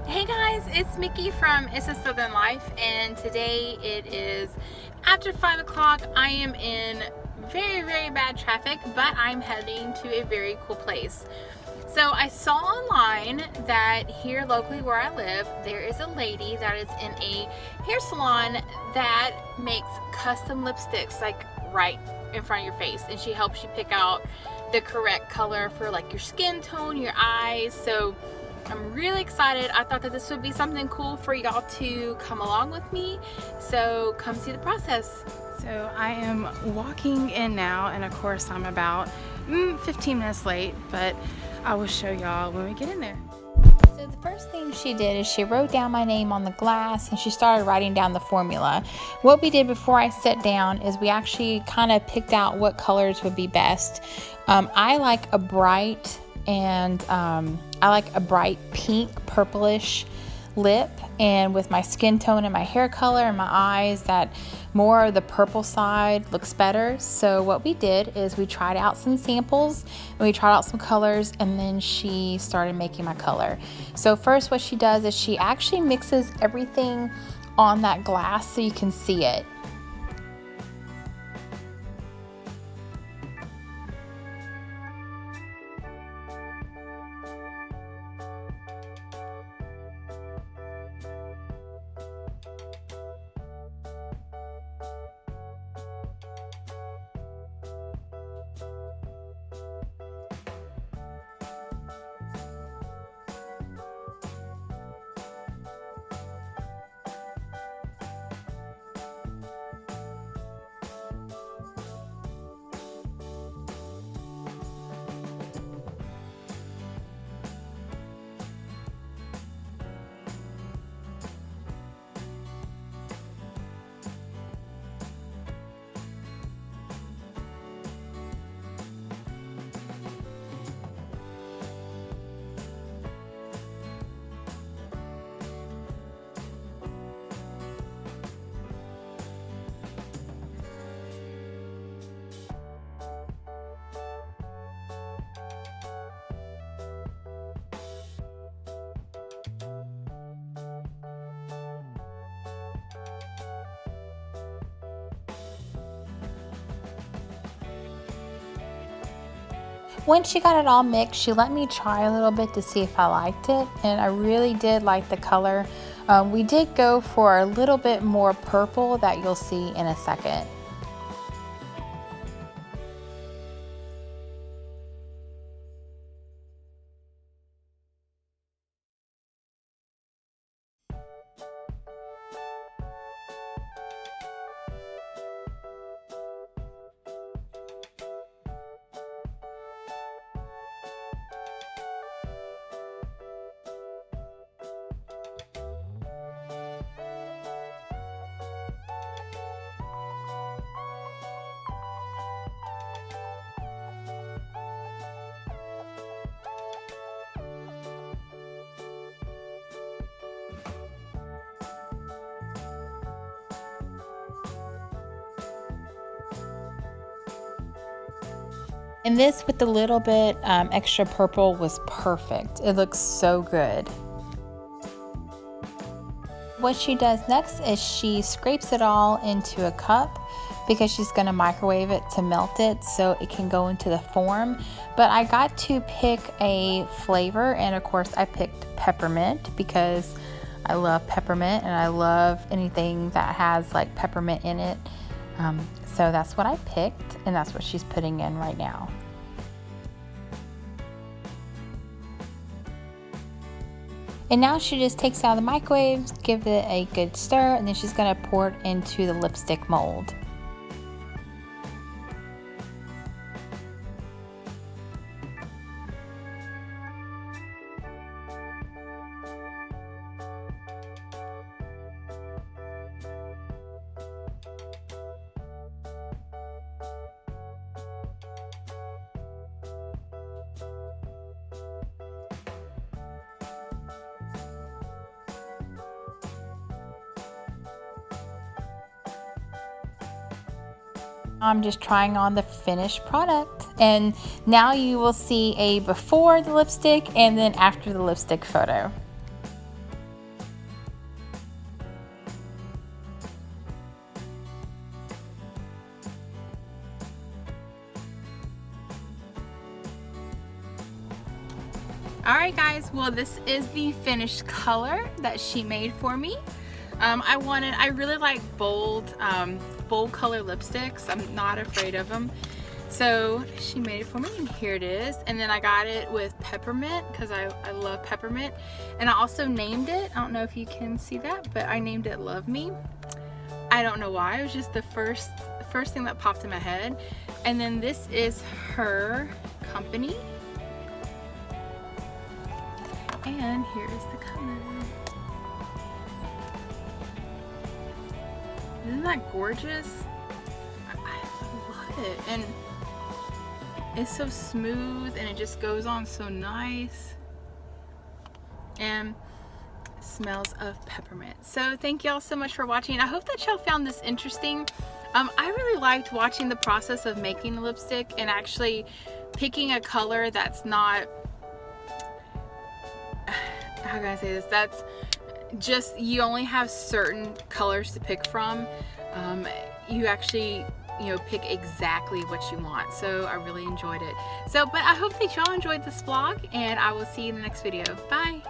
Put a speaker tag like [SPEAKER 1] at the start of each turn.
[SPEAKER 1] Hey guys, it's Mickey from It's a Southern Life, and today it is after 5 o'clock. I am in very bad traffic, but I'm heading to a very cool place. So I saw online that here locally where I live, there is a lady that is in a hair salon that makes custom lipsticks like right in front of your face, and she helps you pick out the correct color for like your skin tone, your eyes. So I'm really excited. I thought that this would be something cool for y'all to come along with me. So come see the process.
[SPEAKER 2] So I am walking in now, and of course I'm about 15 minutes late, but I will show y'all when we get in there.
[SPEAKER 1] So the first thing she did is she wrote down my name on the glass and she started writing down the formula. What we did before I sat down is we actually kind of picked out what colors would be best. I like a bright pink purplish lip, and with my skin tone and my hair color and my eyes, that more of the purple side looks better. So what we did is we tried out some samples and we tried out some colors, and then she started making my color. So first what she does is she actually mixes everything on that glass so you can see it. Once she got it all mixed, she let me try a little bit to see if I liked it, and I really did like the color. We did go for a little bit more purple that you'll see in a second. And this with a little bit extra purple was perfect. It looks so good. What she does next is she scrapes it all into a cup because she's going to microwave it to melt it so it can go into the form. But I got to pick a flavor, and of course I picked peppermint because I love peppermint and I love anything that has like peppermint in it. So that's what I picked, and that's what she's putting in right now. And now she just takes it out of the microwave, give it a good stir, and then she's going to pour it into the lipstick mold. I'm just trying on the finished product, and now you will see a before the lipstick and then after the lipstick photo. guys, well, this is the finished color that she made for me. I really like bold color lipsticks. I'm not afraid of them. So she made it for me, and here it is. And then I got it with peppermint because I love peppermint. And I also named it, I don't know if you can see that, but I named it Love Me. I don't know why, it was just the first thing that popped in my head. And then this is her company. And here is the color. Isn't that gorgeous? I love it. And it's so smooth and it just goes on so nice. And it smells of peppermint. So thank y'all so much for watching. I hope that y'all found this interesting. I really liked watching the process of making the lipstick and actually picking a color that's not, how can I say this? That's just, you only have certain colors to pick from. You actually, you know, pick exactly what you want. So I really enjoyed it. So, but I hope that y'all enjoyed this vlog, and I will see you in the next video. Bye.